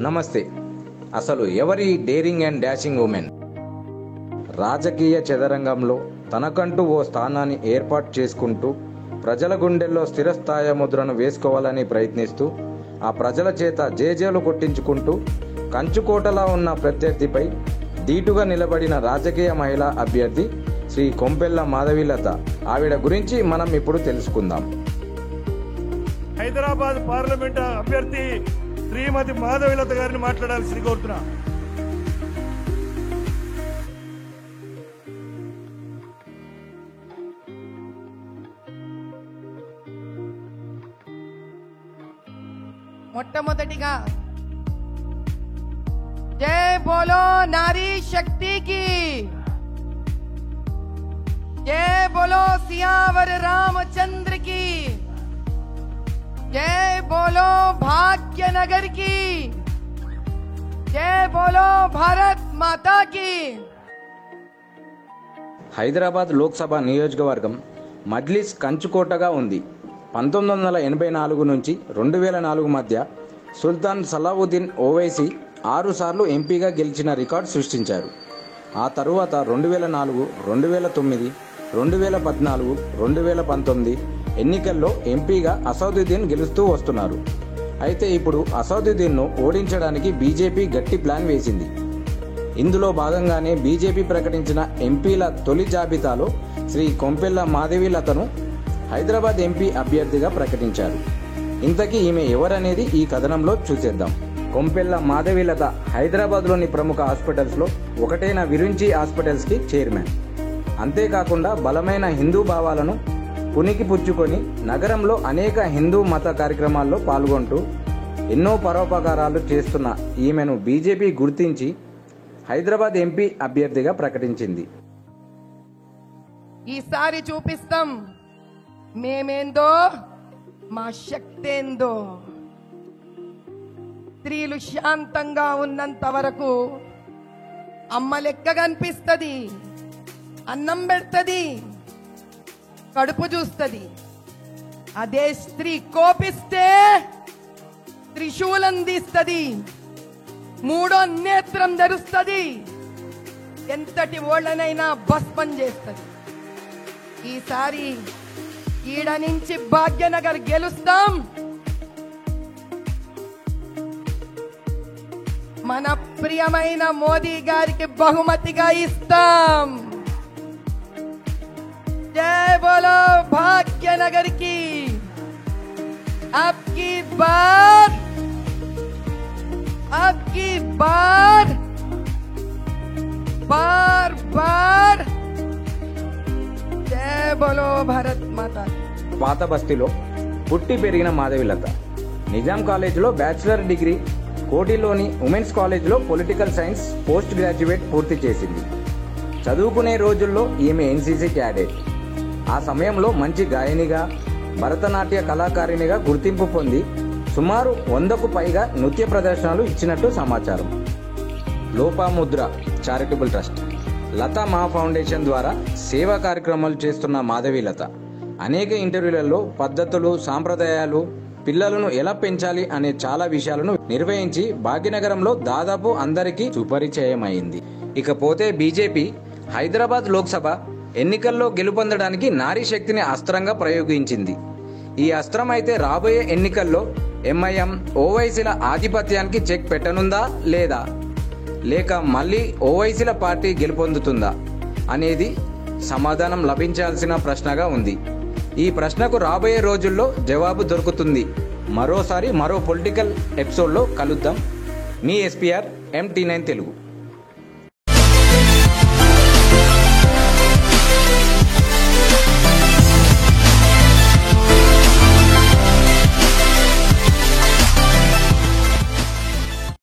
నమస్తే. అసలు ఎవరి డేరింగ్ అండ్ డాషింగ్ ఉమెన్? రాజకీయ చదరంగంలో తనకంటూ ఓ స్థానాన్ని ఏర్పాటు చేసుకుంటూ ప్రజల గుండెల్లో స్థిరస్థాయి ముద్రను వేసుకోవాలని ప్రయత్నిస్తూ ఆ ప్రజల చేత జేజేలు కొట్టించుకుంటూ కంచుకోటలా ఉన్న ప్రత్యర్థిపై ధీటుగా నిలబడిన రాజకీయ మహిళా అభ్యర్థి శ్రీ కొంపెల్ల మాధవీలత. ఆవిడ గురించి మనం ఇప్పుడు తెలుసుకుందాం. హైదరాబాద్ పార్లమెంట్ అభ్యర్థి శ్రీమతి మాధవీలత గారిని మాట్లాడాల్సింది కోరుతున్నా. మొట్టమొదటిగా జై బోలో నారీ శక్తికి, జై బోలో సియావర్ రామచంద్ర की, जय बोलो भाग्यनगर की, जय बोलो भारत माता की. హైదరాబాద్ లోక్సభ నియోజకవర్గం మజ్లిస్ కంచుకోటగా ఉంది. 1984 నుంచి 2004 మధ్య సుల్తాన్ సలావుద్దీన్ ఓవైసీ 6 సార్లు ఎంపీగా గెలిచిన రికార్డు సృష్టించారు. ఆ తరువాత 2004, 2009, 2014, 2019 ఎన్నికల్లో ఎంపీగా అసదుద్దీన్ గెలుస్తూ వస్తున్నారు. అయితే ఇప్పుడు అసదుద్దీన్ను ఓడించడానికి బీజేపీ గట్టి ప్లాన్ వేసింది. ఇందులో భాగంగానే బీజేపీ ప్రకటించిన ఎంపీల తొలి జాబితాలో శ్రీ కొంపెల్ల మాధవీలతను హైదరాబాద్ ఎంపీ అభ్యర్థిగా ప్రకటించారు. ఇంతకీ ఈమె ఎవరనేది ఈ కథనంలో చూసేద్దాం. కొంపెల్ల మాధవీలత హైదరాబాద్లోని ప్రముఖ హాస్పిటల్స్లో ఒకటైన విరుంచి హాస్పిటల్స్కి చైర్మన్. అంతేకాకుండా బలమైన హిందూ భావాలను పునికి పుచ్చుకొని నగరంలో అనేక హిందూ మత కార్యక్రమాల్లో పాల్గొంటూ ఎన్నో పరోపకారాలు చేస్తున్న ఈమెను బీజేపీ గుర్తించి హైదరాబాద్ ఎంపీ అభ్యర్థిగా ప్రకటించింది. ఈసారి చూపిస్తాం మేమేందో, మా శక్తేందో. స్త్రీలు శాంతంగా ఉన్నంత వరకు అమ్మ లెక్క కనిపిస్తుంది, అన్నం పెడుతుంది, కడుపు చూస్తుంది. అదే స్త్రీ కోపిస్తే త్రిశూలం తీస్తుంది, మూడో నేత్రం ధరుస్తుంది, ఎంతటి ఓళ్ళనైనా భస్మం చేస్తుంది. ఈసారి ఈడ నుంచి భాగ్యనగర్ గెలుస్తాం. మన ప్రియమైన మోదీ గారికి బహుమతిగా ఇస్తాం. जय बोलो भाग्यनगर की, अब की बार बार बार जय बोलो भारत माता. పాత బస్తీలో పుట్టి పెరిగిన మాధవీలత నిజాం కాలేజీలో బ్యాచిలర్ డిగ్రీ, కోటిలోని ఉమెన్స్ కాలేజీలో పొలిటికల్ సైన్స్ పోస్ట్ గ్రాడ్యుయేట్ పూర్తి చేసింది. చదువుకునే రోజుల్లో ఈమె ఎన్సీసీ క్యాడెట్. ఆ సమయంలో మంచి గాయనిగా, భరతనాట్య కళాకారిణిగా గుర్తింపు పొంది సుమారు 100కు పైగా నృత్య ప్రదర్శనలు ఇచ్చినట్టు సమాచారం. లోపాముద్ర చారిటబుల్ ట్రస్ట్, లతా మా ఫౌండేషన్ ద్వారా సేవా కార్యక్రమాలు చేస్తున్న మాధవీలత అనేక ఇంటర్వ్యూలలో పద్ధతులు, సాంప్రదాయాలు, పిల్లలను ఎలా పెంచాలి అనే చాలా విషయాలను నిర్వహించి భాగ్యనగరంలో దాదాపు అందరికీ సుపరిచయమైంది. ఇకపోతే బీజేపీ హైదరాబాద్ లోక్సభ ఎన్నికల్లో గెలుపొందడానికి నారీ శక్తిని అస్త్రంగా ప్రయోగించింది. ఈ అస్త్రం అయితే రాబోయే ఎన్నికల్లో ఎంఐఎం, ఓవైసీల ఆధిపత్యానికి చెక్ పెట్టనుందా లేదా, లేక మళ్ళీ ఓవైసీల పార్టీ గెలుపొందుతుందా అనేది సమాధానం లభించాల్సిన ప్రశ్నగా ఉంది. ఈ ప్రశ్నకు రాబోయే రోజుల్లో జవాబు దొరుకుతుంది. మరోసారి మరో పొలిటికల్ ఎపిసోడ్లో కలుద్దాం. మీ ఎస్పీఆర్ MT9 తెలుగు.